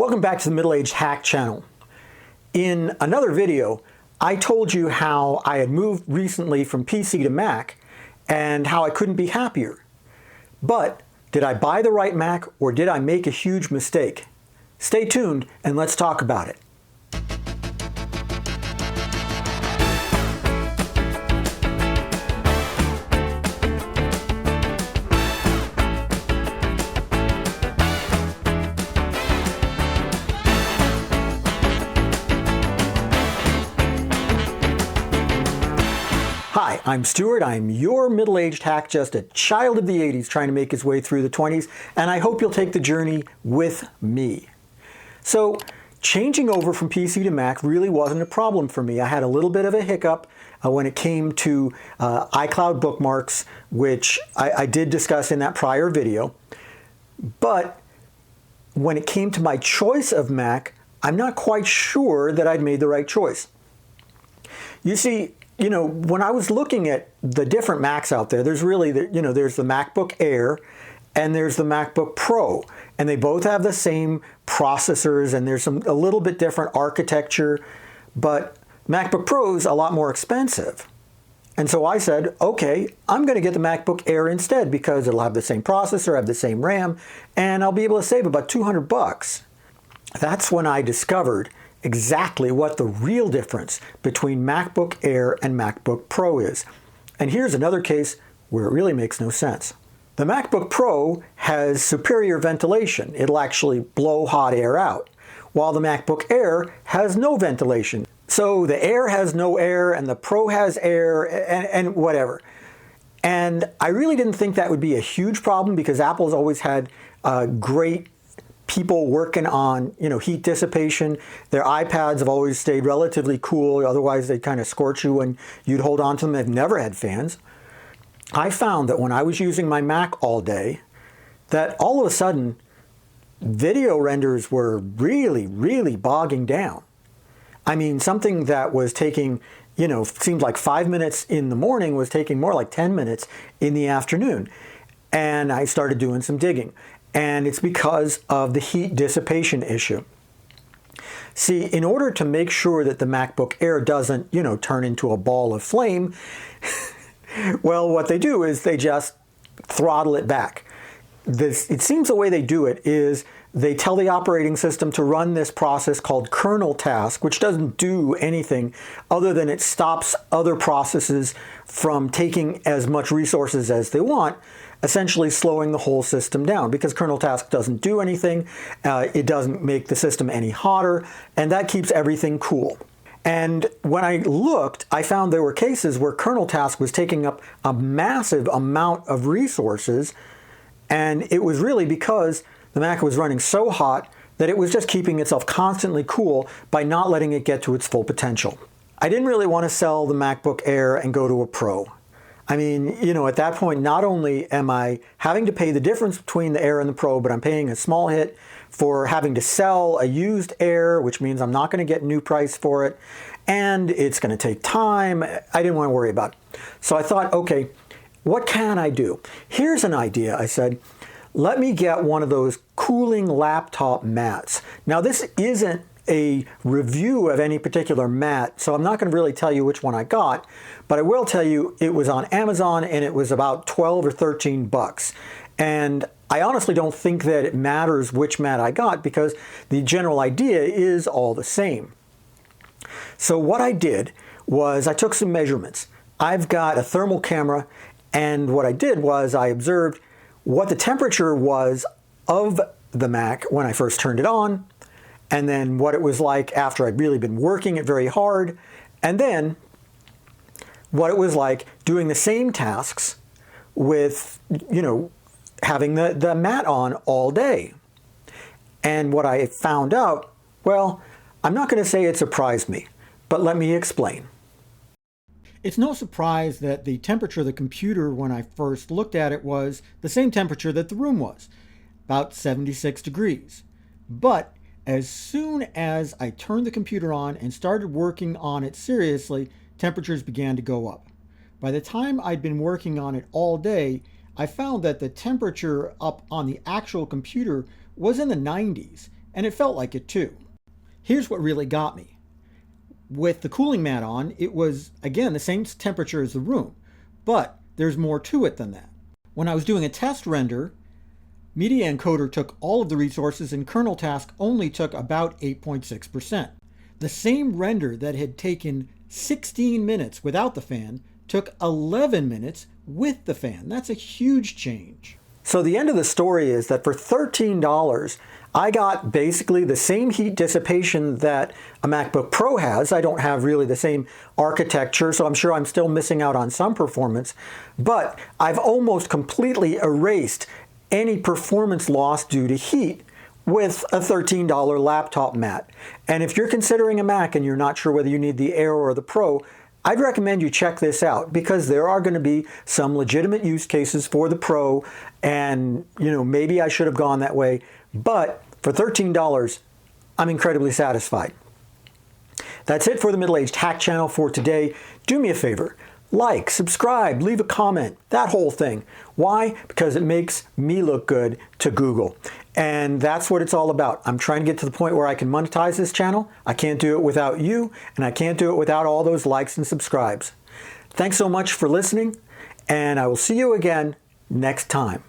Welcome back to the Middle-Aged Hack channel. In another video, I told you how I had moved recently from PC to Mac and how I couldn't be happier. But did I buy the right Mac or did I make a huge mistake? Stay tuned and let's talk about it. Hi, I'm Stuart. I'm your middle-aged hack, just a child of the 80s trying to make his way through the 20s, and I hope you'll take the journey with me. So, changing over from PC to Mac really wasn't a problem for me. I had a little bit of a hiccup when it came to iCloud bookmarks, which I did discuss in that prior video. But when it came to my choice of Mac, I'm not quite sure that I'd made the right choice. You see, when I was looking at the different Macs out there, there's really, there's the MacBook Air and there's the MacBook Pro, and they both have the same processors and there's a little bit different architecture, but MacBook Pro is a lot more expensive. And so I said, okay, I'm going to get the MacBook Air instead because it'll have the same processor, have the same RAM, and I'll be able to save about $200. That's when I discovered exactly what the real difference between MacBook Air and MacBook Pro is. And here's another case where it really makes no sense. The MacBook Pro has superior ventilation. It'll actually blow hot air out, while the MacBook Air has no ventilation. So the Air has no air and the Pro has air and whatever. And I really didn't think that would be a huge problem because Apple's always had great people working on, heat dissipation. Their iPads have always stayed relatively cool. Otherwise, they'd kind of scorch you and you'd hold on to them. They've never had fans. I found that when I was using my Mac all day, that all of a sudden, video renders were really, really bogging down. I mean, something that was taking, seemed like 5 minutes in the morning was taking more like 10 minutes in the afternoon. And I started doing some digging. And it's because of the heat dissipation issue. See, in order to make sure that the MacBook Air doesn't, turn into a ball of flame, well, what they do is they just throttle it back. It seems the way they do it is they tell the operating system to run this process called kernel task, which doesn't do anything other than it stops other processes from taking as much resources as they want, essentially slowing the whole system down because kernel task doesn't do anything, it doesn't make the system any hotter, and that keeps everything cool. And when I looked, I found there were cases where kernel task was taking up a massive amount of resources, and it was really because the Mac was running so hot that it was just keeping itself constantly cool by not letting it get to its full potential. I didn't really want to sell the MacBook Air and go to a Pro. I mean, at that point, not only am I having to pay the difference between the Air and the Pro, but I'm paying a small hit for having to sell a used Air, which means I'm not going to get a new price for it, and it's going to take time. I didn't want to worry about it. So I thought, okay, what can I do? Here's an idea. I said, let me get one of those cooling laptop mats. Now, this isn't a review of any particular mat, so I'm not going to really tell you which one I got, but I will tell you it was on Amazon and it was about 12 or 13 bucks. And I honestly don't think that it matters which mat I got because the general idea is all the same. So what I did was I took some measurements. I've got a thermal camera, and what I did was I observed what the temperature was of the Mac when I first turned it on, and then what it was like after I'd really been working it very hard, and then what it was like doing the same tasks with, having the mat on all day. And what I found out, well, I'm not going to say it surprised me, but let me explain. It's no surprise that the temperature of the computer when I first looked at it was the same temperature that the room was, about 76 degrees. But as soon as I turned the computer on and started working on it seriously, temperatures began to go up. By the time I'd been working on it all day, I found that the temperature up on the actual computer was in the 90s, and it felt like it too. Here's what really got me. With the cooling mat on, it was, again, the same temperature as the room, but there's more to it than that. When I was doing a test render, Media Encoder took all of the resources and kernel task only took about 8.6%. The same render that had taken 16 minutes without the fan took 11 minutes with the fan. That's a huge change. So the end of the story is that for $13, I got basically the same heat dissipation that a MacBook Pro has. I don't have really the same architecture, so I'm sure I'm still missing out on some performance, but I've almost completely erased any performance loss due to heat with a $13 laptop mat. And if you're considering a Mac and you're not sure whether you need the Air or the Pro, I'd recommend you check this out because there are going to be some legitimate use cases for the Pro, and maybe I should have gone that way, but for $13, I'm incredibly satisfied. That's it for the Middle-Aged Hack channel for today. Do me a favor. Like, subscribe, leave a comment, that whole thing. Why? Because it makes me look good to Google. And that's what it's all about. I'm trying to get to the point where I can monetize this channel. I can't do it without you, and I can't do it without all those likes and subscribes. Thanks so much for listening, and I will see you again next time.